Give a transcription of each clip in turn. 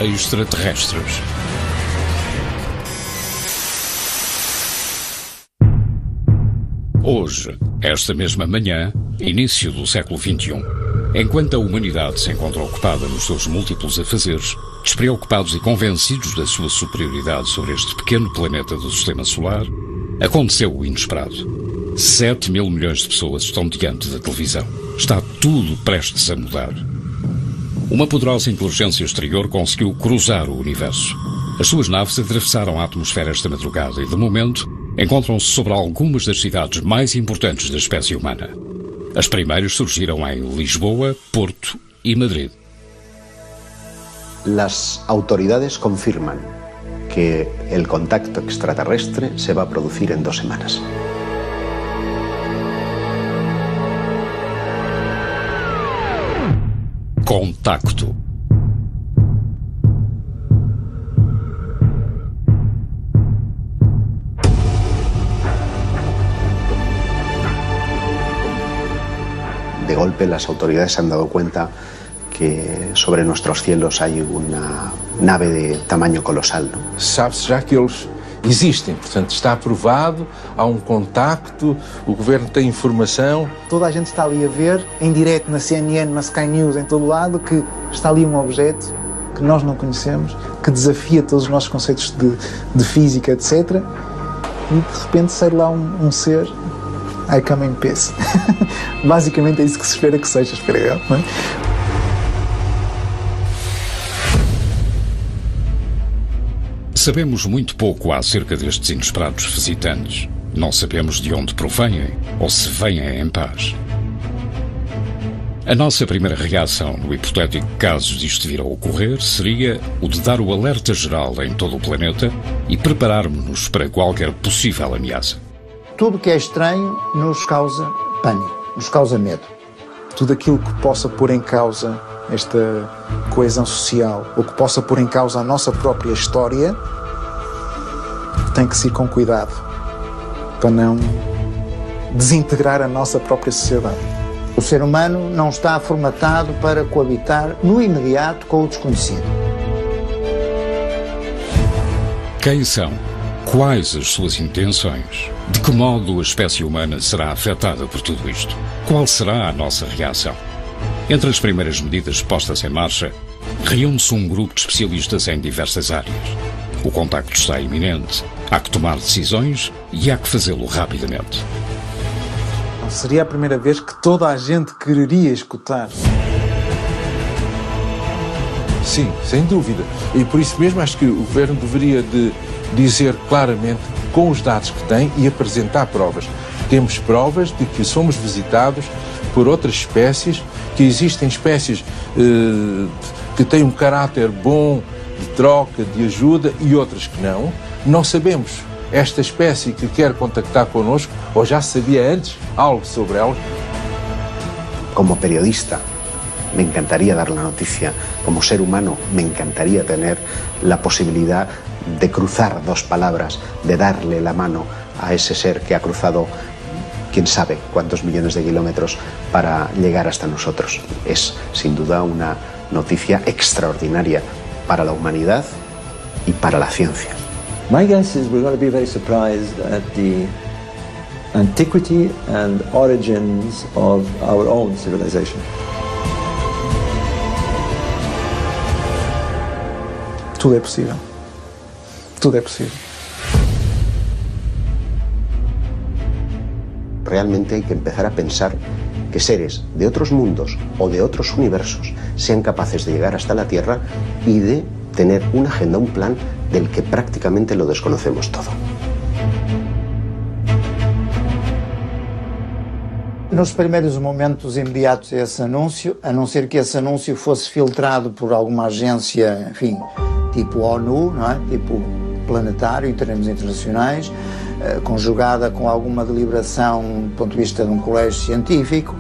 extraterrestres. Hoje, esta mesma manhã, início do século XXI, enquanto a humanidade se encontra ocupada nos seus múltiplos afazeres, despreocupados e convencidos da sua superioridade sobre este pequeno planeta do Sistema Solar, aconteceu o inesperado. 7 mil milhões de pessoas estão diante da televisão. Está tudo prestes a mudar. Uma poderosa inteligência exterior conseguiu cruzar o universo. As suas naves atravessaram a atmosfera esta madrugada e, de momento, encontram-se sobre algumas das cidades mais importantes da espécie humana. As primeiras surgiram em Lisboa, Porto e Madrid. Las autoridades confirman que el contacto extraterrestre se va a producir en 2 semanas. Contacto. De golpe las autoridades se han dado cuenta que sobre nuestros cielos hay una nave de tamaño colosal, ¿no? Sabe-se já que eles existem, portanto está aprovado, há contacto, o governo tem informação. Toda a gente está ali a ver, em direto na CNN, na Sky News, em todo lado, que está ali um objeto que nós não conhecemos, que desafia todos os nossos conceitos de física, etc. E de repente sai lá um ser, I come in peace. Basicamente é isso que se espera que seja, espera eu, não é? Sabemos muito pouco acerca destes inesperados visitantes. Não sabemos de onde provêm ou se vêm em paz. A nossa primeira reação no hipotético caso disto vir a ocorrer seria o de dar o alerta geral em todo o planeta e prepararmos-nos para qualquer possível ameaça. Tudo que é estranho nos causa pânico, nos causa medo. Tudo aquilo que possa pôr em causa esta coesão social, ou que possa pôr em causa a nossa própria história, tem que ser com cuidado, para não desintegrar a nossa própria sociedade. O ser humano não está formatado para coabitar no imediato com o desconhecido. Quem são? Quais as suas intenções? De que modo a espécie humana será afetada por tudo isto? Qual será a nossa reação? Entre as primeiras medidas postas em marcha, reúne-se um grupo de especialistas em diversas áreas. O contacto está iminente, há que tomar decisões e há que fazê-lo rapidamente. Não seria a primeira vez que toda a gente quereria escutar. Sim, sem dúvida. E por isso mesmo acho que o governo deveria de dizer claramente, com os dados que tem, e apresentar provas. Temos provas de que somos visitados por outras espécies, que existem espécies que têm um caráter bom, de troca, de ajuda, e outras que não. Não sabemos esta espécie que quer contactar connosco, ou já sabia antes algo sobre ela. Como periodista, me encantaría dar la noticia. Como ser humano, me encantaría tener la posibilidad de cruzar 2 palabras, de darle la mano a ese ser que ha cruzado quién sabe cuántos millones de kilómetros para llegar hasta nosotros. Es, sin duda, una noticia extraordinaria para la humanidad y para la ciencia. My guess is we're going to be very surprised at the antiquity and origins of our own civilization. Tudo é possível. Tudo é possível. Realmente hay que empezar a pensar que seres de otros mundos o de otros universos sean capaces de llegar hasta la Tierra y de tener una agenda, un plan del que prácticamente lo desconocemos todo. Nos primeiros momentos imediatos a esse anúncio, a não ser que esse anúncio fosse filtrado por alguma agência, enfim, tipo ONU, não é? Tipo planetário, em termos internacionais, conjugada com alguma deliberação do ponto de vista de um colégio científico,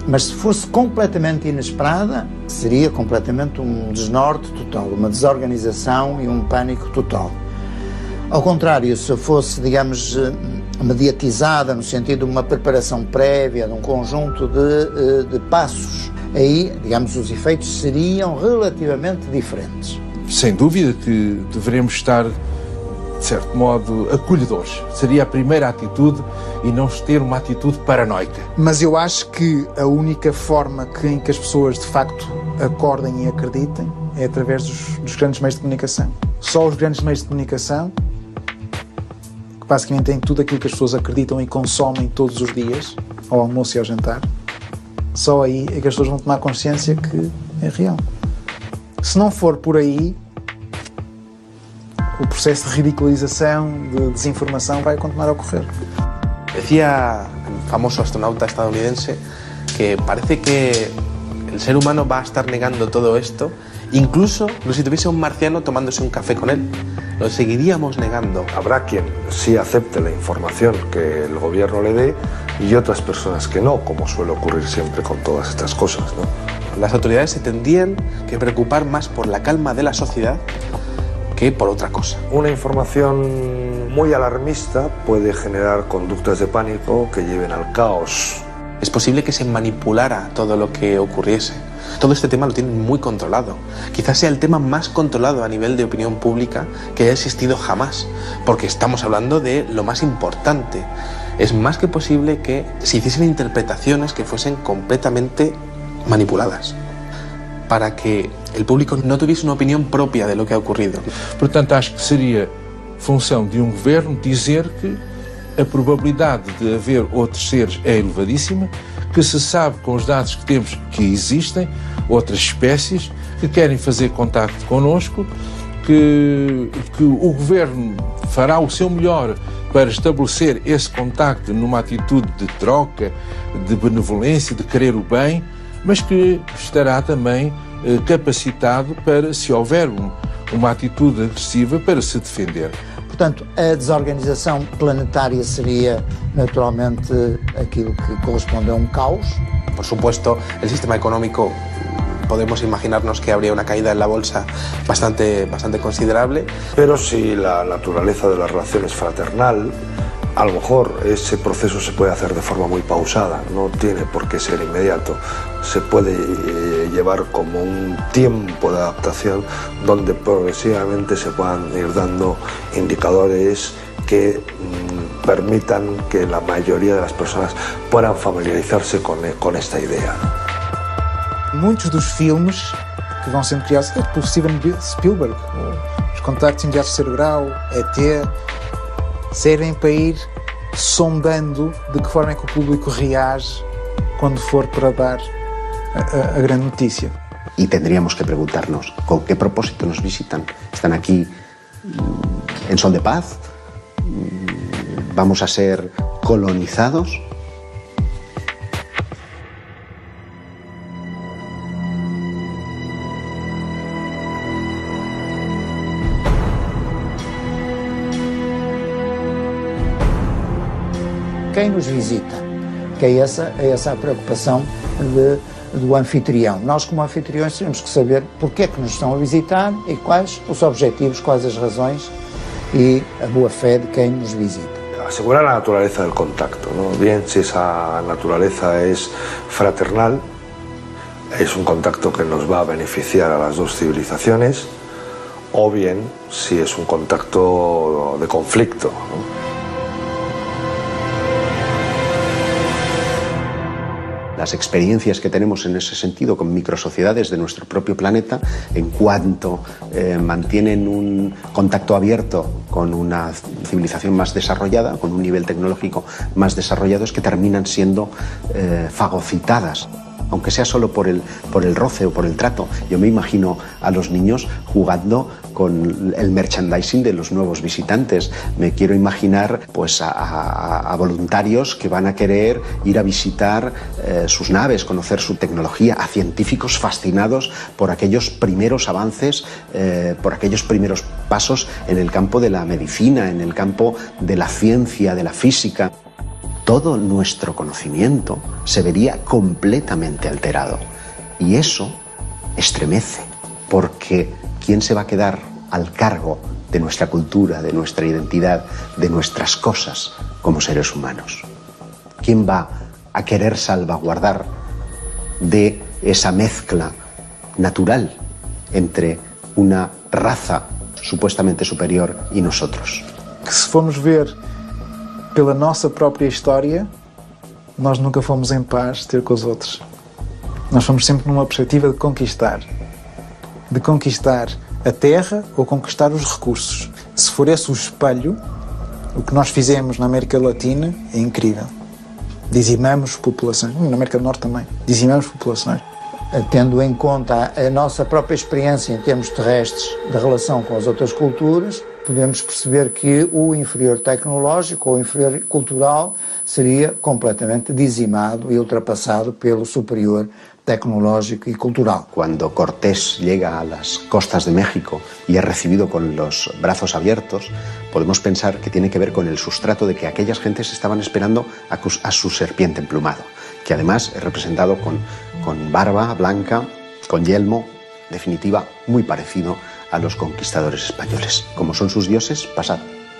mas se fosse completamente inesperada, seria completamente um desnorte total, uma desorganização e um pânico total. Ao contrário, se fosse, digamos, mediatizada no sentido de uma preparação prévia, de um conjunto de passos, aí, digamos, os efeitos seriam relativamente diferentes. sem dúvida que devemos estar, de certo modo, acolhedores. Seria a primeira atitude e não ter uma atitude paranoica. Mas eu acho que a única forma em que as pessoas, de facto, acordem e acreditem é através dos grandes meios de comunicação. Só os grandes meios de comunicação, que basicamente têm tudo aquilo que as pessoas acreditam e consomem todos os dias, ao almoço e ao jantar, só aí é que as pessoas vão tomar consciência que é real. Se não for por aí, o proceso de ridicularização, de desinformação vai continuar a ocorrer. Decía el famoso astronauta estadounidense que parece que el ser humano va a estar negando todo esto, incluso si tuviese un marciano tomándose un café con él, lo seguiríamos negando. Habrá quien sí acepte la información que el gobierno le dé y otras personas que no, como suele ocurrir siempre con todas estas cosas, ¿no? Las autoridades se tendrían que preocupar más por la calma de la sociedad que por otra cosa. Una información muy alarmista puede generar conductas de pánico que lleven al caos. Es posible que se manipulara todo lo que ocurriese. Todo este tema lo tienen muy controlado. Quizás sea el tema más controlado a nivel de opinión pública que haya existido jamás, porque estamos hablando de lo más importante. Es más que posible que se hiciesen interpretaciones que fuesen completamente manipuladas, para que el público no tuviese una opinión propia de lo que ha ocurrido. Portanto, acho que seria função de um governo dizer que a probabilidade de haver outros seres é elevadíssima, que se sabe com os dados que temos que existem outras espécies que querem fazer contacto connosco, que o governo fará o seu melhor para estabelecer esse contacto numa atitude de troca, de benevolência, de querer o bem, mas que estará também capacitado para, se houver uma atitude agressiva, para se defender. Portanto, a desorganização planetária seria naturalmente aquilo que corresponde a um caos. Por supuesto, el sistema económico, podemos imaginarnos que habría una caída en la bolsa bastante considerable. Pero si la naturaleza de la relación es fraternal, a lo mejor ese proceso se puede hacer de forma muy pausada, no tiene por qué ser inmediato. Se puede llevar como un tiempo de adaptación donde progresivamente se puedan ir dando indicadores que permitan que la mayoría de las personas puedan familiarizarse con esta idea. Muitos dos filmes que vão sendo criados por Steven Spielberg, Os Contactos Imediatos de Terceiro Grau, ET, servem para ir sondando de que forma é que o público reage quando for para dar a grande notícia. Y tendríamos que preguntarnos, ¿con qué propósito nos visitan? ¿Están aquí en son de paz? ¿Vamos a ser colonizados? Quem nos visita? Que é essa a preocupação do anfitrião. Nós, como anfitriões, temos que saber porque é que nos estão a visitar e quais os objetivos, quais as razões e a boa-fé de quem nos visita. Asegurar la naturaleza del contacto, ¿no? Bien si esa naturaleza es fraternal, es un contacto que nos va a beneficiar a las dos civilizaciones, o bien si es un contacto de conflicto, ¿no? Las experiencias que tenemos en ese sentido con microsociedades de nuestro propio planeta, en cuanto mantienen un contacto abierto con una civilización más desarrollada, con un nivel tecnológico más desarrollado, es que terminan siendo fagocitadas, aunque sea solo por el roce o por el trato. Yo me imagino a los niños jugando con el merchandising de los nuevos visitantes. Me quiero imaginar pues a voluntarios que van a querer ir a visitar sus naves, conocer su tecnología, a científicos fascinados por aquellos primeros avances, por aquellos primeros pasos en el campo de la medicina, en el campo de la ciencia, de la física. Todo nuestro conocimiento se vería completamente alterado. Y eso estremece, porque ¿quién se va a quedar al cargo de nuestra cultura, de nuestra identidad, de nuestras cosas como seres humanos? ¿Quién va a querer salvaguardar de esa mezcla natural entre una raza supuestamente superior y nosotros. Que se formos ver pela nossa própria história, nós nunca fomos em paz ter com os outros. Nós fomos sempre numa perspectiva de conquistar a terra ou conquistar os recursos. Se for esse o espelho, o que nós fizemos na América Latina é incrível. Dizimamos populações, na América do Norte também, dizimamos populações. Tendo em conta a nossa própria experiência em termos terrestres da relação com as outras culturas, podemos perceber que o inferior tecnológico ou o inferior cultural seria completamente dizimado e ultrapassado pelo superior tecnológico y cultural. Cuando Cortés llega a las costas de México y es recibido con los brazos abiertos, podemos pensar que tiene que ver con el sustrato de que aquellas gentes estaban esperando a su serpiente emplumado, que además es representado con barba blanca, con yelmo, en definitiva, muy parecido a los conquistadores españoles. Como son sus dioses, pasad,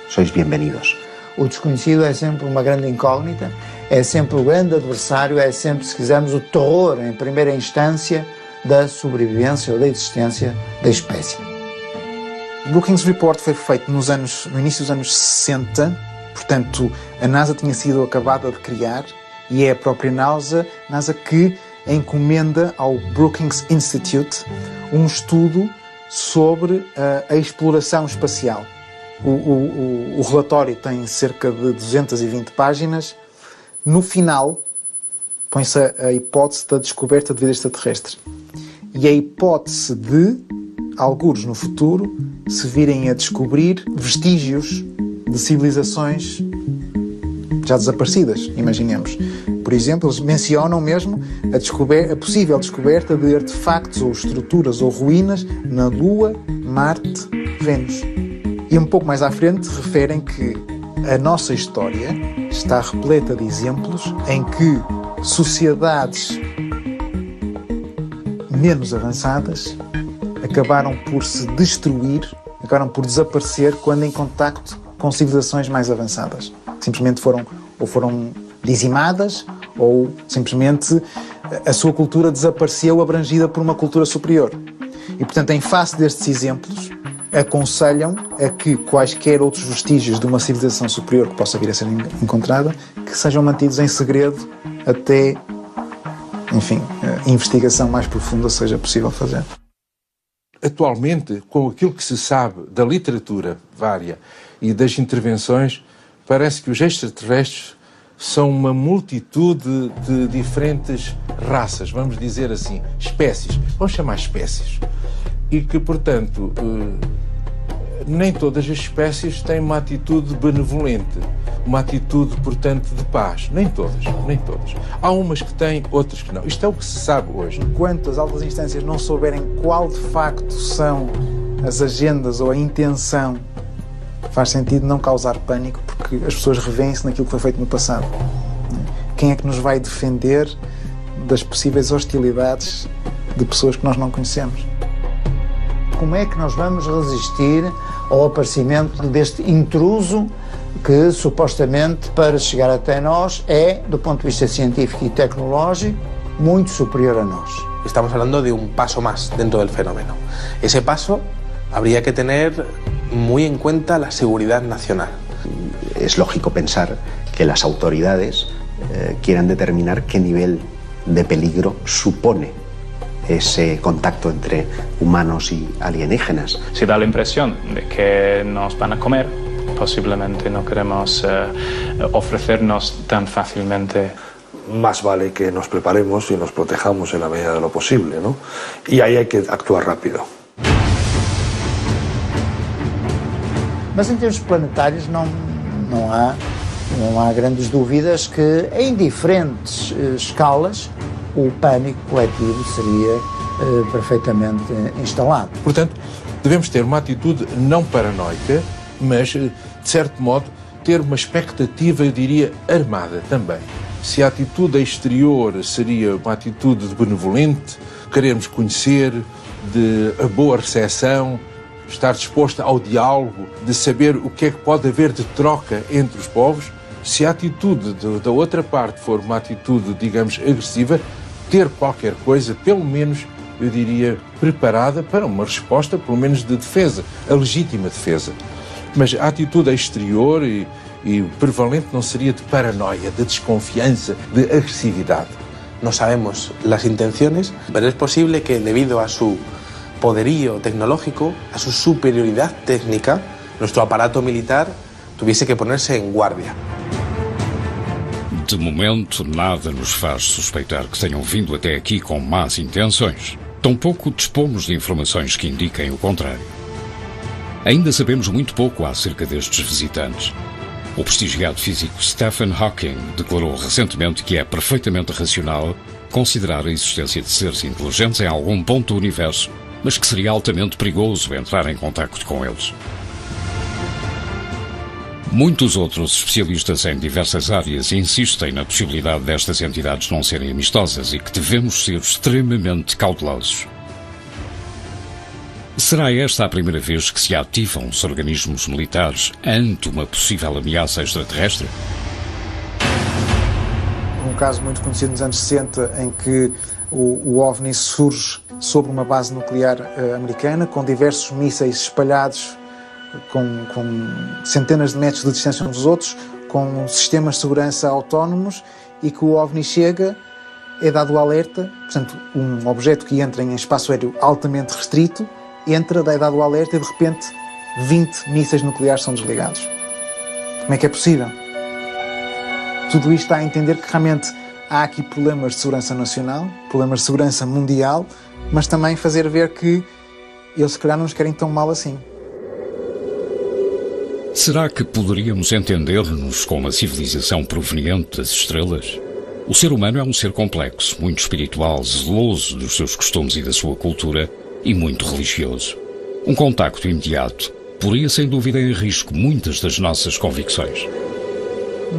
sois bienvenidos. O desconhecido é sempre uma grande incógnita, é sempre o grande adversário, é sempre, se quisermos, o terror, em primeira instância, da sobrevivência ou da existência da espécie. O Brookings Report foi feito no início dos anos 60, portanto, a NASA tinha sido acabada de criar e é a própria NASA que encomenda ao Brookings Institute um estudo sobre a exploração espacial. O relatório tem cerca de 220 páginas. No final, põe-se a hipótese da descoberta de vida extraterrestre. E a hipótese de, algures no futuro, se virem a descobrir vestígios de civilizações já desaparecidas, imaginemos. Por exemplo, eles mencionam mesmo a possível descoberta de artefactos ou estruturas ou ruínas na Lua, Marte, Vênus. E um pouco mais à frente referem que a nossa história está repleta de exemplos em que sociedades menos avançadas acabaram por se destruir, acabaram por desaparecer quando em contacto com civilizações mais avançadas. Simplesmente foram dizimadas ou simplesmente a sua cultura desapareceu abrangida por uma cultura superior. E, portanto, em face destes exemplos, aconselham a que quaisquer outros vestígios de uma civilização superior que possa vir a ser encontrada, que sejam mantidos em segredo até, enfim, a investigação mais profunda seja possível fazer. Atualmente, com aquilo que se sabe da literatura vária e das intervenções, parece que os extraterrestres são uma multitude de diferentes raças, vamos dizer assim, espécies, vamos chamar espécies, e que, portanto, nem todas as espécies têm uma atitude benevolente, uma atitude, portanto, de paz. Nem todas. Há umas que têm, outras que não. Isto é o que se sabe hoje. Enquanto as altas instâncias não souberem qual de facto são as agendas ou a intenção, faz sentido não causar pânico, porque as pessoas revêem-se naquilo que foi feito no passado. Quem é que nos vai defender das possíveis hostilidades de pessoas que nós não conhecemos? Como é que nós vamos resistir ao aparecimento deste intruso que, supostamente, para chegar até nós, é, do ponto de vista científico e tecnológico, muito superior a nós? Estamos hablando de un paso más dentro del fenómeno. Ese paso habría que tener muy en cuenta la seguridad nacional. Es lógico pensar que las autoridades quieran determinar qué nivel de peligro supone ese contacto entre humanos y alienígenas. Si da la impresión de que nos van a comer, posiblemente no queremos ofrecernos tan fácilmente. Más vale que nos preparemos y nos protejamos en la medida de lo posible, ¿no? Y ahí hay que actuar rápido. Mas em termos planetários não há grandes dúvidas que em diferentes escalas o pânico coletivo seria perfeitamente instalado. Portanto, devemos ter uma atitude não paranoica, mas, de certo modo, ter uma expectativa, eu diria, armada também. Se a atitude exterior seria uma atitude de benevolente, querermos conhecer, de boa recepção, estar disposta ao diálogo, de saber o que é que pode haver de troca entre os povos, se a atitude da outra parte for uma atitude, digamos, agressiva, ter qualquer coisa, pelo menos, eu diria, preparada para uma resposta, pelo menos de defesa, a legítima defesa. Mas a atitude exterior e prevalente não seria de paranoia, de desconfiança, de agresividade. No sabemos las intenciones, pero es posible que debido a su poderío tecnológico, a su superioridad técnica, nuestro aparato militar tuviese que ponerse en guardia. De momento, nada nos faz suspeitar que tenham vindo até aqui com más intenções. Tampouco dispomos de informações que indiquem o contrário. Ainda sabemos muito pouco acerca destes visitantes. O prestigiado físico Stephen Hawking declarou recentemente que é perfeitamente racional considerar a existência de seres inteligentes em algum ponto do universo, mas que seria altamente perigoso entrar em contacto com eles. Muitos outros especialistas em diversas áreas insistem na possibilidade destas entidades não serem amistosas e que devemos ser extremamente cautelosos. Será esta a primeira vez que se ativam os organismos militares ante uma possível ameaça extraterrestre? Um caso muito conhecido nos anos 60 em que o OVNI surge sobre uma base nuclear americana com diversos mísseis espalhados com centenas de metros de distância uns dos outros, com sistemas de segurança autónomos, e que o OVNI chega, é dado o alerta, portanto, um objeto que entra em espaço aéreo altamente restrito, entra, é dado o alerta e de repente 20 mísseis nucleares são desligados. Como é que é possível? Tudo isto está a entender que realmente há aqui problemas de segurança nacional, problemas de segurança mundial, mas também fazer ver que eles se calhar não nos querem tão mal assim. Será que poderíamos entender-nos como uma civilização proveniente das estrelas? O ser humano é um ser complexo, muito espiritual, zeloso dos seus costumes e da sua cultura e muito religioso. Um contacto imediato poria, sem dúvida, em risco muitas das nossas convicções.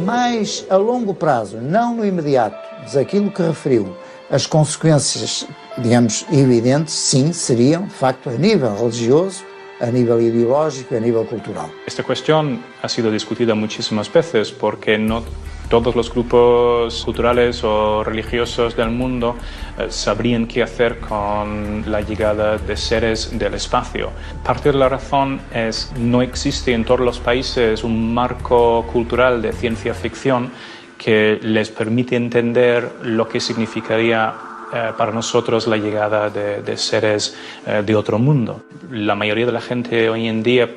Mas a longo prazo, não no imediato, mas aquilo que referiu, as consequências, digamos, evidentes, sim, seriam, de facto, a nível religioso, a nível ideológico y a nivel cultural. Esta cuestión ha sido discutida muchísimas veces porque no todos los grupos culturales o religiosos del mundo sabrían qué hacer con la llegada de seres del espacio. Parte de la razón es que no existe en todos los países un marco cultural de ciencia ficción que les permite entender lo que significaría para nosotros la llegada de seres de otro mundo. La mayoría de la gente hoy en día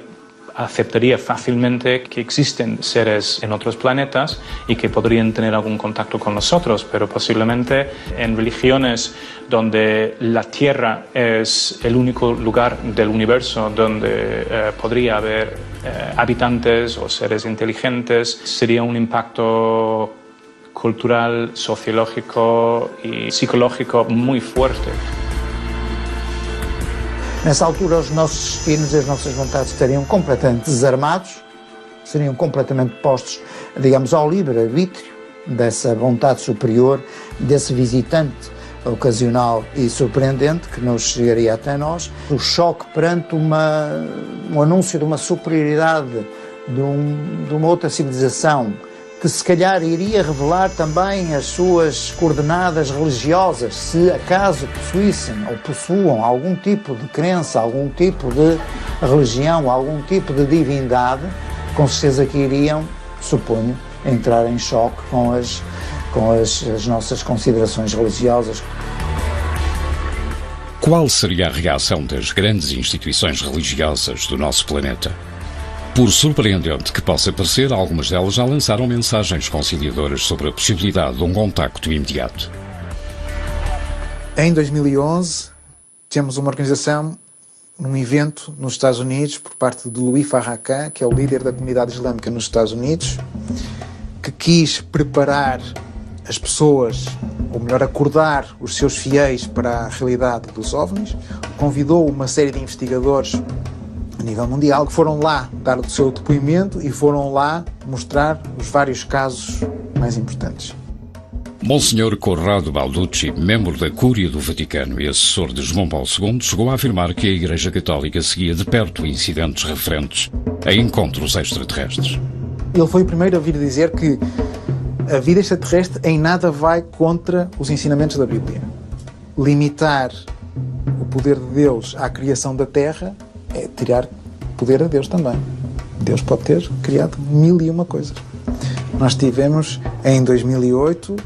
aceptaría fácilmente que existen seres en otros planetas y que podrían tener algún contacto con nosotros, pero posiblemente en religiones donde la Tierra es el único lugar del universo donde podría haber habitantes o seres inteligentes, sería un impacto cultural, sociológico e psicológico muito forte. Nessa altura, os nossos destinos e as nossas vontades estariam completamente desarmados, seriam completamente postos, digamos, ao livre-arbítrio dessa vontade superior, desse visitante ocasional e surpreendente que nos chegaria até nós. O choque perante um anúncio de uma superioridade de uma outra civilização que se calhar iria revelar também as suas coordenadas religiosas, se acaso possuíssem ou possuam algum tipo de crença, algum tipo de religião, algum tipo de divindade, com certeza que iriam, suponho, entrar em choque com as nossas considerações religiosas. Qual seria a reação das grandes instituições religiosas do nosso planeta? Por surpreendente que possa parecer, algumas delas já lançaram mensagens conciliadoras sobre a possibilidade de um contacto imediato. Em 2011, temos uma organização, um evento nos Estados Unidos, por parte de Louis Farrakhan, que é o líder da comunidade islâmica nos Estados Unidos, que quis preparar as pessoas, ou melhor, acordar os seus fiéis para a realidade dos OVNIs, convidou uma série de investigadores a nível mundial, que foram lá dar o seu depoimento e foram lá mostrar os vários casos mais importantes. Monsenhor Corrado Balducci, membro da Cúria do Vaticano e assessor de João Paulo II, chegou a afirmar que a Igreja Católica seguia de perto incidentes referentes a encontros extraterrestres. Ele foi o primeiro a vir dizer que a vida extraterrestre em nada vai contra os ensinamentos da Bíblia. Limitar poder de Deus à criação da Terra é tirar poder a Deus também. Deus pode ter criado 1001 coisas. Nós tivemos, em 2008,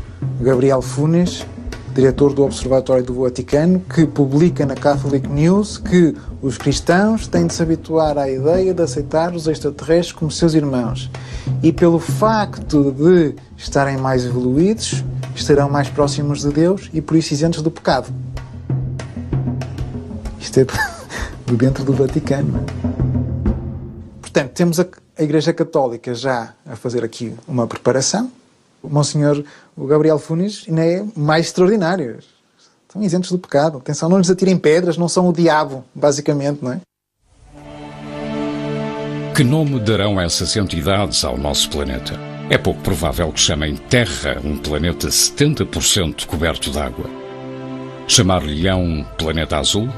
Gabriel Funes, diretor do Observatório do Vaticano, que publica na Catholic News que os cristãos têm de se habituar à ideia de aceitar os extraterrestres como seus irmãos. E pelo facto de estarem mais evoluídos, estarão mais próximos de Deus e por isso isentos do pecado. Isto é de dentro do Vaticano. Portanto, temos a Igreja Católica já a fazer aqui uma preparação. O Monsenhor o Gabriel Funes ainda é mais extraordinário. Estão isentos do pecado. Atenção, não lhes atirem pedras, não são o diabo, basicamente, não é? Que nome darão essas entidades ao nosso planeta? É pouco provável que chamem Terra um planeta 70% coberto de água. Chamar-lhe-ão planeta azul?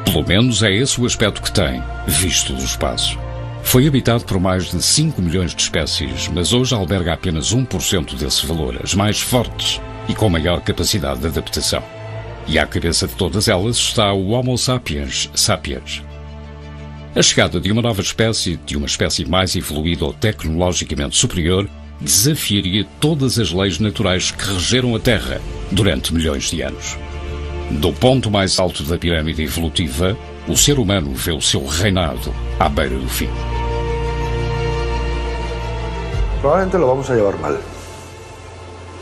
Pelo menos é esse o aspecto que tem, visto do espaço. Foi habitado por mais de 5 milhões de espécies, mas hoje alberga apenas 1% desse valor, as mais fortes e com maior capacidade de adaptação. E à cabeça de todas elas está o Homo sapiens sapiens. A chegada de uma nova espécie, de uma espécie mais evoluída ou tecnologicamente superior, desafiaria todas as leis naturais que regeram a Terra durante milhões de anos. Do ponto mais alto da pirâmide evolutiva, o ser humano vê o seu reinado à beira do fim. Probablemente lo vamos a llevar mal,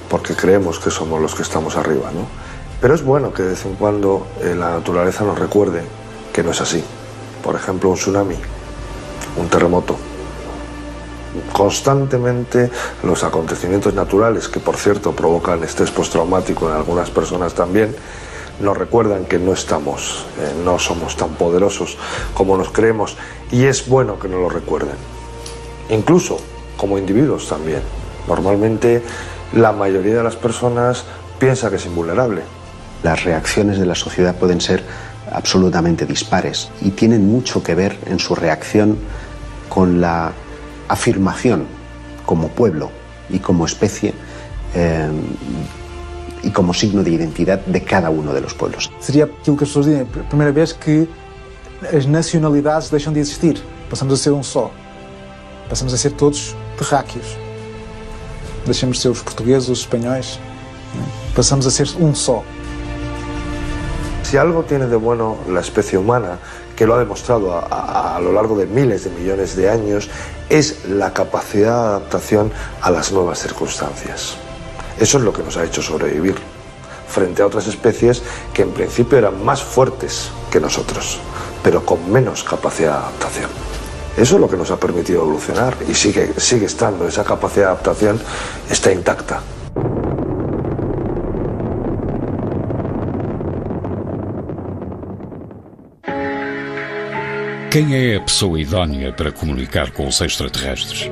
porque creemos que somos los que estamos arriba, ¿no? Pero es bueno que de vez en cuando la naturaleza nos recuerde que no es así. Por ejemplo, un tsunami, un terremoto. Constantemente los acontecimientos naturales, que por cierto provocan estrés postraumático en algunas personas también, nos recuerdan que no somos tan poderosos como nos creemos, y es bueno que nos lo recuerden. Incluso como individuos también. Normalmente la mayoría de las personas piensa que es invulnerable. Las reacciones de la sociedad pueden ser absolutamente dispares y tienen mucho que ver en su reacción con la afirmación como pueblo y como especie e como signo de identidade de cada um dos pueblos. Seria aquilo que as pessoas dizem, a primeira vez que as nacionalidades deixam de existir. Passamos a ser um só. Passamos a ser todos terráqueos. Deixamos de ser os portugueses, os espanhóis. Passamos a ser um só. Si algo tiene de bueno la especie humana, que lo ha demostrado a lo largo de miles de millones de años, es la capacidad de adaptación a las nuevas circunstancias. Eso es lo que nos ha hecho sobrevivir frente a otras especies que en principio eran más fuertes que nosotros, pero con menos capacidad de adaptación. Eso es lo que nos ha permitido evolucionar y sigue estando, esa capacidad de adaptación está intacta. Quem é a pessoa idónea para comunicar com os extraterrestres?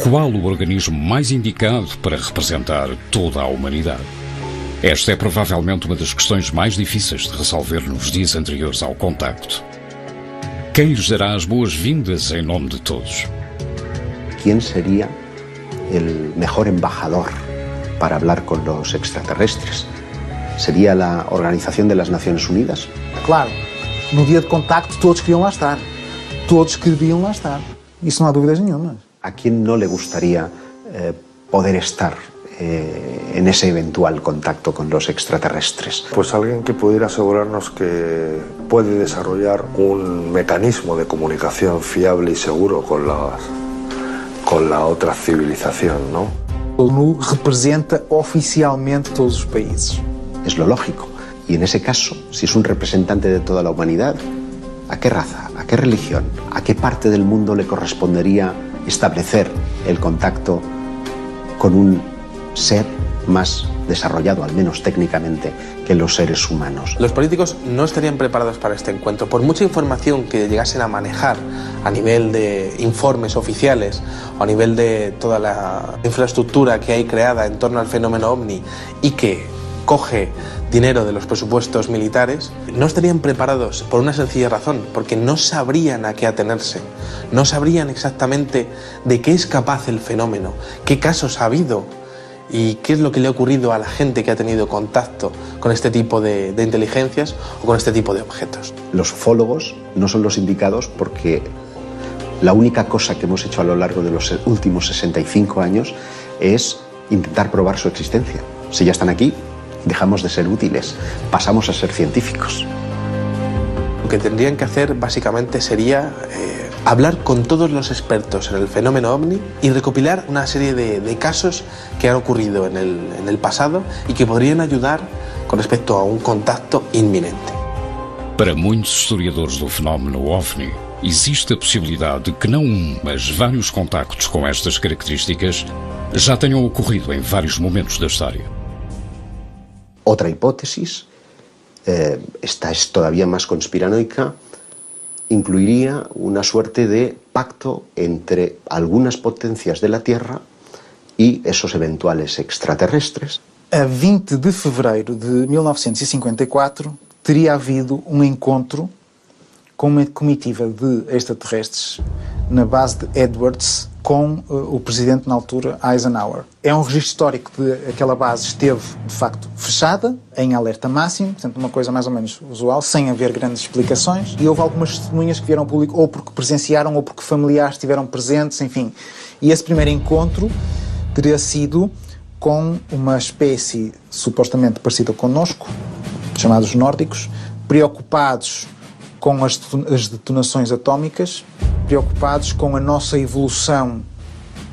Qual o organismo mais indicado para representar toda a humanidade? Esta é provavelmente uma das questões mais difíceis de resolver nos dias anteriores ao contacto. Quem lhes dará as boas-vindas em nome de todos? ¿Quién sería el mejor embajador para hablar con los extraterrestres? ¿Sería la Organización de las Naciones Unidas? Claro, no dia de contacto todos queriam lá estar. Todos queriam lá estar. Isso não há dúvidas nenhuma. ¿A quién no le gustaría poder estar en ese eventual contacto con los extraterrestres? Pues alguien que pudiera asegurarnos que puede desarrollar un mecanismo de comunicación fiable y seguro con la otra civilización, ¿no? A ONU representa oficialmente todos os países. Es lo lógico. Y en ese caso, si es un representante de toda la humanidad, ¿a qué raza, a qué religión, a qué parte del mundo le correspondería establecer el contacto con un ser más desarrollado, al menos técnicamente, que los seres humanos? Los políticos no estarían preparados para este encuentro. Por mucha información que llegasen a manejar a nivel de informes oficiales o a nivel de toda la infraestructura que hay creada en torno al fenómeno OVNI y que coge dinero de los presupuestos militares, no estarían preparados por una sencilla razón, porque no sabrían a qué atenerse, no sabrían exactamente de qué es capaz el fenómeno, qué casos ha habido y qué es lo que le ha ocurrido a la gente que ha tenido contacto con este tipo de inteligencias o con este tipo de objetos. Los ufólogos no son los indicados porque la única cosa que hemos hecho a lo largo de los últimos 65 años es intentar probar su existencia. Si ya están aquí, dejamos de ser útiles, pasamos a ser científicos. Lo que tendrían que hacer básicamente sería hablar con todos los expertos en el fenómeno OVNI y recopilar una serie de casos que han ocurrido en el pasado y que podrían ayudar con respecto a un contacto inminente. Para muitos historiadores do fenómeno OVNI, existe a possibilidade de que não mas vários contactos com estas características já tenham ocorrido em vários momentos da história. Otra hipótesis, esta es todavía más conspiranoica, incluiría una suerte de pacto entre algunas potencias de la Tierra y esos eventuales extraterrestres. A 20 de fevereiro de 1954 teria havido um encontro com uma comitiva de extraterrestres na base de Edwards com o presidente na altura, Eisenhower. É um registro histórico de aquela base esteve, de facto, fechada, em alerta máximo, portanto uma coisa mais ou menos usual, sem haver grandes explicações, e houve algumas testemunhas que vieram ao público ou porque presenciaram ou porque familiares estiveram presentes, enfim. E esse primeiro encontro teria sido com uma espécie supostamente parecida connosco, chamados nórdicos, preocupados com as detonações atómicas, preocupados com a nossa evolução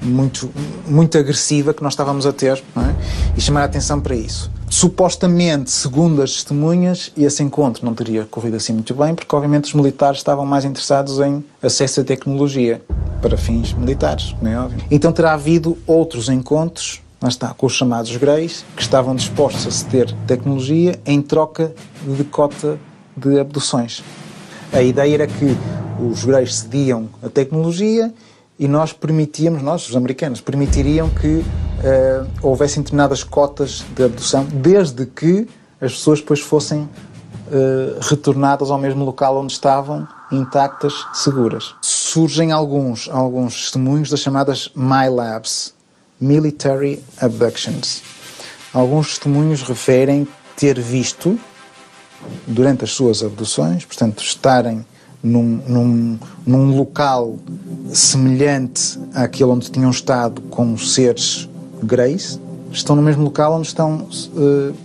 muito agressiva que nós estávamos a ter, não é? E chamar a atenção para isso. Supostamente, segundo as testemunhas, esse encontro não teria corrido assim muito bem, porque obviamente os militares estavam mais interessados em acesso à tecnologia para fins militares, não é óbvio? Então terá havido outros encontros, lá está, com os chamados greys, que estavam dispostos a ceder tecnologia em troca de cota de abduções. A ideia era que os greys cediam a tecnologia e nós permitíamos, nós, os americanos, permitiriam que houvessem determinadas cotas de abdução, desde que as pessoas depois fossem retornadas ao mesmo local onde estavam, intactas, seguras. Surgem alguns testemunhos das chamadas MILABs, Military Abductions. Alguns testemunhos referem ter visto, durante as suas abduções, portanto, estarem num local semelhante àquele onde tinham estado com seres greys, estão no mesmo local onde estão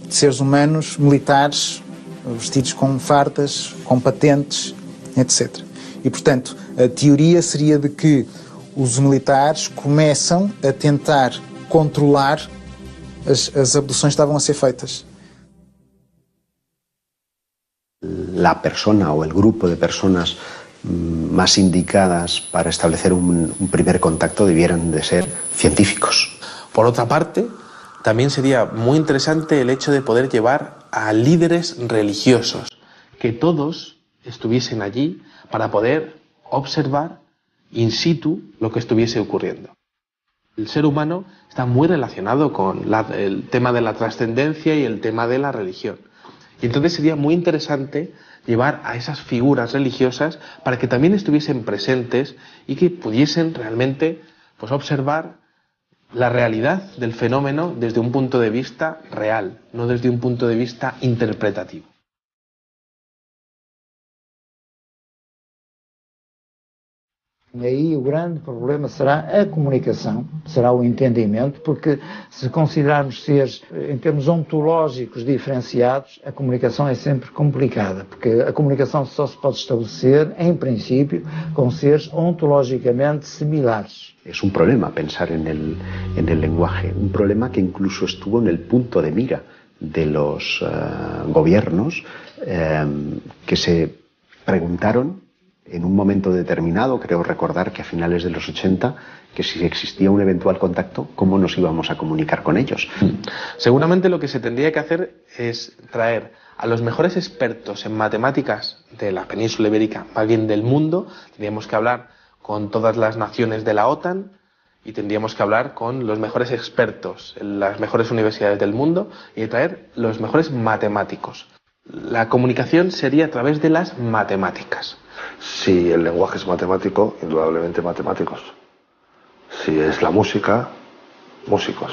seres humanos, militares, vestidos com fardas, com patentes, etc. E, portanto, a teoria seria de que os militares começam a tentar controlar as abduções que estavam a ser feitas. La persona o el grupo de personas más indicadas para establecer un primer contacto debieran de ser científicos. Por otra parte, también sería muy interesante el hecho de poder llevar a líderes religiosos, que todos estuviesen allí para poder observar in situ lo que estuviese ocurriendo. El ser humano está muy relacionado con el tema de la trascendencia y el tema de la religión. Y entonces sería muy interesante llevar a esas figuras religiosas para que también estuviesen presentes y que pudiesen realmente pues, observar la realidad del fenómeno desde un punto de vista real, no desde un punto de vista interpretativo. E aí o grande problema será a comunicação, será o entendimento, porque se considerarmos seres, em termos ontológicos diferenciados, a comunicação é sempre complicada, porque a comunicação só se pode estabelecer, em princípio, com seres ontológicamente similares. Es un problema pensar en el lenguaje, un problema que incluso estuvo en el punto de mira de los gobiernos que se preguntaron en un momento determinado, creo recordar que a finales de los 80, que si existía un eventual contacto, ¿cómo nos íbamos a comunicar con ellos? Seguramente lo que se tendría que hacer es traer a los mejores expertos en matemáticas de la península ibérica, más bien del mundo. Tendríamos que hablar con todas las naciones de la OTAN y tendríamos que hablar con los mejores expertos en las mejores universidades del mundo y traer los mejores matemáticos. La comunicación sería a través de las matemáticas. Si el lenguaje es matemático, indudablemente matemáticos. Si es la música, músicos.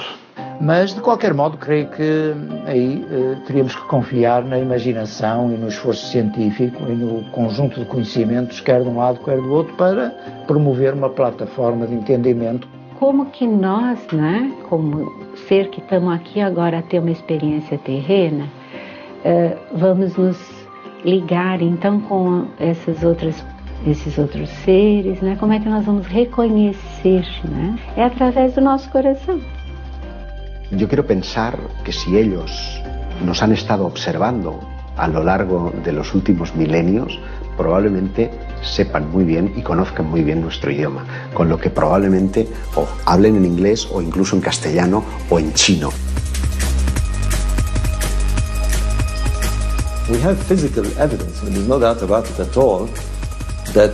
Mas, de qualquer modo, creio que aí teríamos que confiar na imaginação e no esforço científico e no conjunto de conhecimentos, quer de um lado, quer do outro, para promover uma plataforma de entendimento. Como que nós, né, como ser que estamos aqui agora a ter uma experiência terrena, vamos nos ligar, então, com esses outros seres, né? Como é que nós vamos reconhecer, né? É através do nosso coração. Yo quiero pensar que si ellos nos han estado observando a lo largo de los últimos milenios, probablemente sepan muy bien y conozcan muy bien nuestro idioma, con lo que probablemente o hablen en inglés o incluso en castellano o en chino. We have physical evidence, and there's no doubt about it at all, that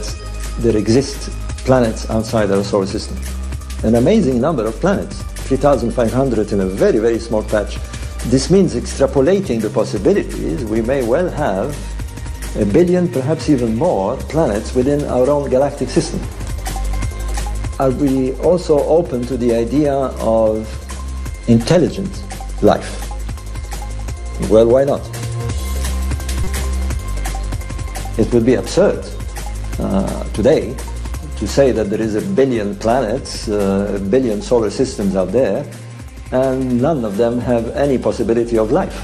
there exist planets outside our solar system. An amazing number of planets, 3,500 in a very, very small patch. This means extrapolating the possibilities, we may well have 1 billion, perhaps even more, planets within our own galactic system. Are we also open to the idea of intelligent life? Well, why not? It would be absurd today to say that there is 1 billion planets, 1 billion solar systems out there, and none of them have any possibility of life.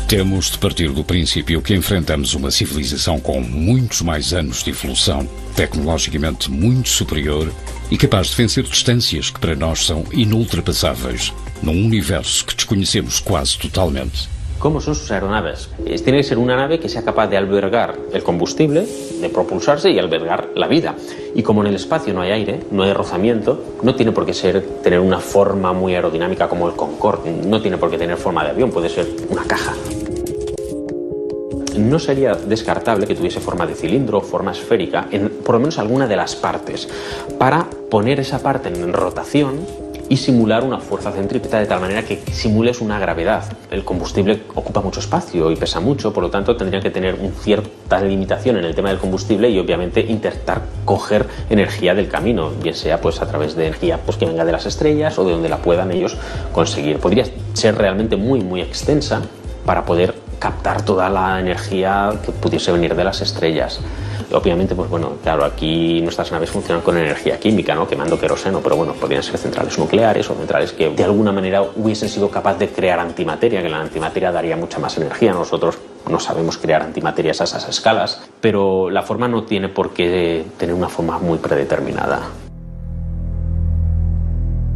Temos de partir do princípio que enfrentamos uma civilização com muitos mais anos de evolução, tecnologicamente muito superior e capaz de vencer distâncias que para nós são inultrapassáveis, num universo que desconhecemos quase totalmente. ¿Cómo son sus aeronaves? Tiene que ser una nave que sea capaz de albergar el combustible, de propulsarse y albergar la vida. Y como en el espacio no hay aire, no hay rozamiento, no tiene por qué tener una forma muy aerodinámica como el Concorde, no tiene por qué tener forma de avión, puede ser una caja. No sería descartable que tuviese forma de cilindro o forma esférica en por lo menos alguna de las partes, para poner esa parte en rotación y simular una fuerza centrípeta de tal manera que simules una gravedad. El combustible ocupa mucho espacio y pesa mucho, por lo tanto tendrían que tener una cierta limitación en el tema del combustible y obviamente intentar coger energía del camino, bien sea pues a través de energía pues, que venga de las estrellas o de donde la puedan ellos conseguir. Podría ser realmente muy extensa para poder captar toda la energía que pudiese venir de las estrellas. Obviamente, pues bueno, claro, aquí nuestras naves funcionan con energía química, ¿no? Quemando queroseno, pero bueno, podrían ser centrales nucleares o centrales que de alguna manera hubiesen sido capaces de crear antimateria, que la antimateria daría mucha más energía. Nosotros no sabemos crear antimaterias a esas escalas, pero la forma no tiene por qué tener una forma muy predeterminada.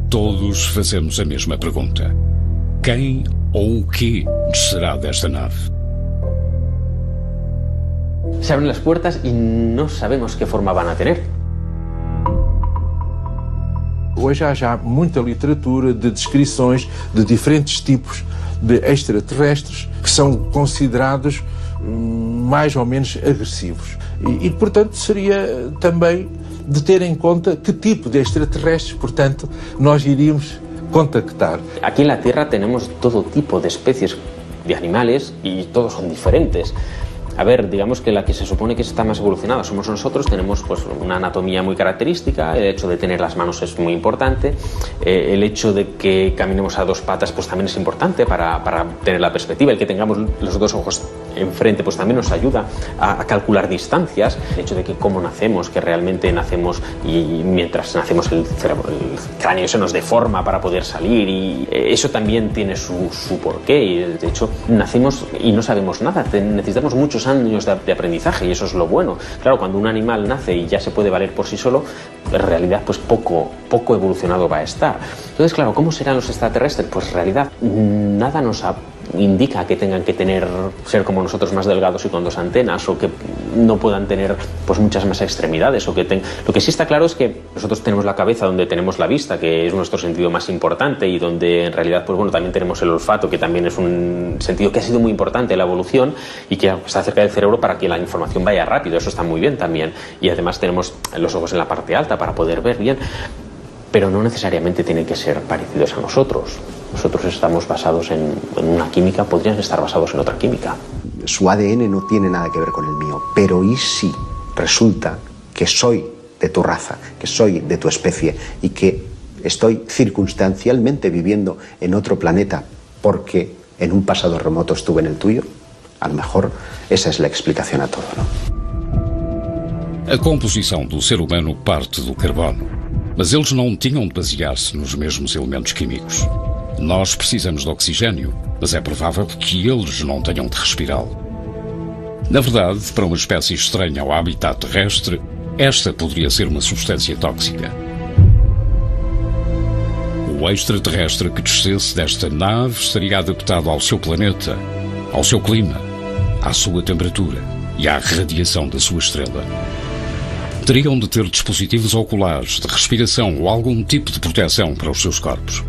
Todos fazemos a mesma pergunta. Quem ou o que será desta nave? Se abren las puertas y no sabemos qué forma van a tener. Hoje há já muita literatura de descrições de diferentes tipos de extraterrestres que são considerados mais ou menos agressivos. E portanto, seria também de ter em conta que tipo de extraterrestres, portanto, nós iríamos contactar. Aquí en la Tierra tenemos todo tipo de especies de animales y todos son diferentes. A ver, digamos que la que se supone que está más evolucionada somos nosotros, tenemos pues una anatomía muy característica, el hecho de tener las manos es muy importante, el hecho de que caminemos a dos patas pues también es importante para tener la perspectiva, el que tengamos los dos ojos enfrente pues también nos ayuda a calcular distancias, el hecho de que cómo nacemos, que realmente nacemos y mientras nacemos el cráneo se nos deforma para poder salir y eso también tiene su porqué y de hecho nacemos y no sabemos nada, necesitamos muchos años de aprendizaje y eso es lo bueno. Claro, cuando un animal nace y ya se puede valer por sí solo, en realidad pues poco evolucionado va a estar. Entonces, claro, ¿cómo serán los extraterrestres? Pues en realidad nada nos indica que tengan que ser como nosotros más delgados y con dos antenas o que no puedan tener pues muchas más extremidades o que lo que sí está claro es que nosotros tenemos la cabeza donde tenemos la vista, que es nuestro sentido más importante y donde en realidad pues bueno también tenemos el olfato, que también es un sentido que ha sido muy importante en la evolución y que está cerca del cerebro para que la información vaya rápido, eso está muy bien también y además tenemos los ojos en la parte alta para poder ver bien, pero no necesariamente tienen que ser parecidos a nosotros. Nosotros estamos basados en una química, podrían estar basados en otra química. Su ADN no tiene nada que ver con el mío, pero ¿y si resulta que soy de tu raza, que soy de tu especie y que estoy circunstancialmente viviendo en otro planeta porque en un pasado remoto estuve en el tuyo. A lo mejor essa é a explicação a tudo, não? A composição do ser humano parte do carbono, mas eles não tinham de basear-se nos mesmos elementos químicos. Nós precisamos de oxigênio, mas é provável que eles não tenham de respirá-lo. Na verdade, para uma espécie estranha ao habitat terrestre, esta poderia ser uma substância tóxica. O extraterrestre que descesse desta nave estaria adaptado ao seu planeta, ao seu clima, à sua temperatura e à radiação da sua estrela. Teriam de ter dispositivos oculares, de respiração ou algum tipo de proteção para os seus corpos.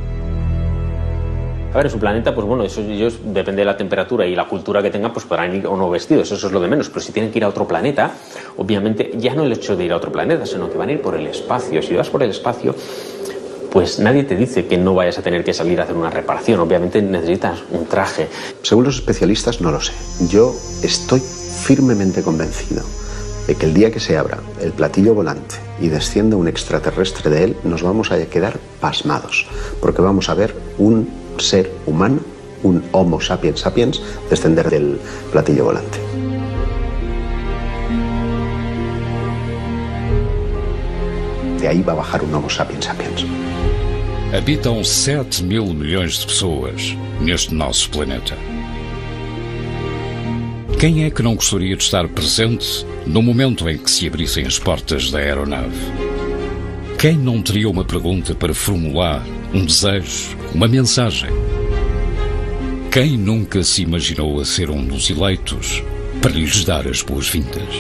A ver, en su planeta, pues bueno, eso ellos, depende de la temperatura y la cultura que tengan, pues podrán ir o no vestidos, eso es lo de menos. Pero si tienen que ir a otro planeta, obviamente ya no el hecho de ir a otro planeta, sino que van a ir por el espacio. Si vas por el espacio, pues nadie te dice que no vayas a tener que salir a hacer una reparación. Obviamente necesitas un traje. Según los especialistas, no lo sé. Yo estoy firmemente convencido de que el día que se abra el platillo volante y descienda un extraterrestre de él, nos vamos a quedar pasmados, porque vamos a ver un ser humano, un Homo sapiens sapiens, descender del platillo volante. De aí vai bajar un Homo sapiens sapiens. Habitam 7.000 milhões de pessoas neste nosso planeta. Quem é que não gostaria de estar presente no momento em que se abrissem as portas da aeronave? Quem não teria uma pergunta para formular, um desejo, uma mensagem? Quem nunca se imaginou a ser um dos eleitos para lhes dar as boas-vindas?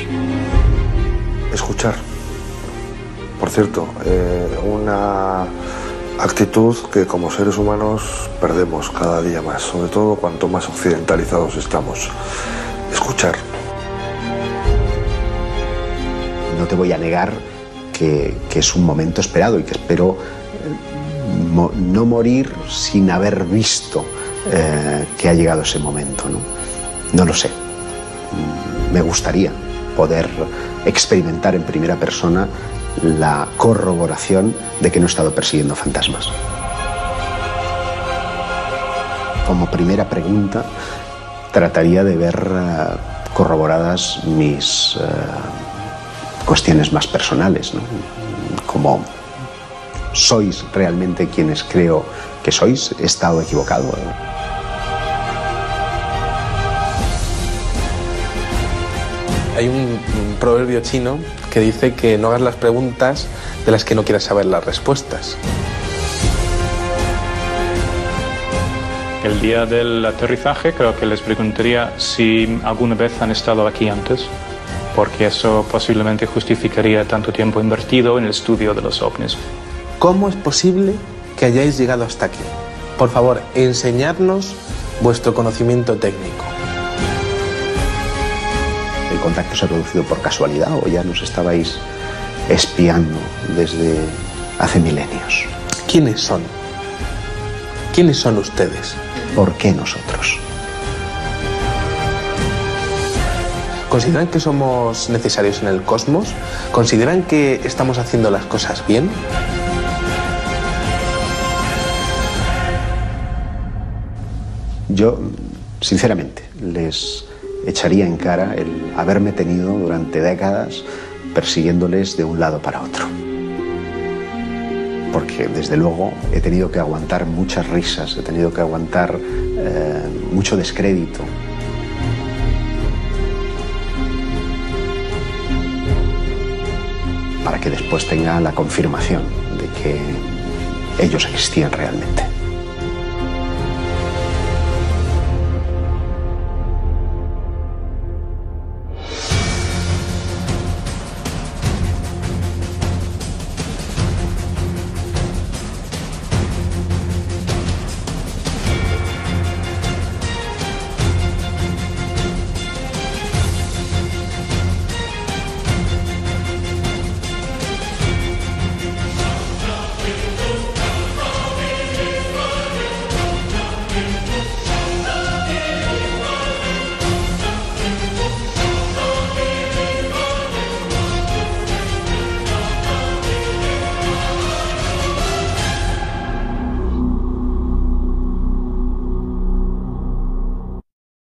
Escuchar. Por cierto, una actitud que como seres humanos perdemos cada día más, sobre todo cuanto más occidentalizados estamos. Escuchar. No te voy a negar que es un momento esperado y que espero no morir sin haber visto que ha llegado ese momento, ¿no? No lo sé. Me gustaría poder experimentar en primera persona la corroboración de que no he estado persiguiendo fantasmas. Como primera pregunta, trataría de ver corroboradas mis cuestiones más personales, ¿no? Como sois realmente quienes creo que sois, he estado equivocado. Hay un proverbio chino que dice que no hagas las preguntas de las que no quieras saber las respuestas. El día del aterrizaje creo que les preguntaría si alguna vez han estado aquí antes, porque eso posiblemente justificaría tanto tiempo invertido en el estudio de los ovnis. ¿Cómo es posible que hayáis llegado hasta aquí? Por favor, enseñadnos vuestro conocimiento técnico. ¿El contacto se ha producido por casualidad o ya nos estabais espiando desde hace milenios? ¿Quiénes son? ¿Quiénes son ustedes? ¿Por qué nosotros? ¿Consideran que somos necesarios en el cosmos? ¿Consideran que estamos haciendo las cosas bien? Yo, sinceramente, les echaría en cara el haberme tenido durante décadas persiguiéndoles de un lado para otro. Porque, desde luego, he tenido que aguantar muchas risas, he tenido que aguantar mucho descrédito. Para que después tenga la confirmación de que ellos existían realmente.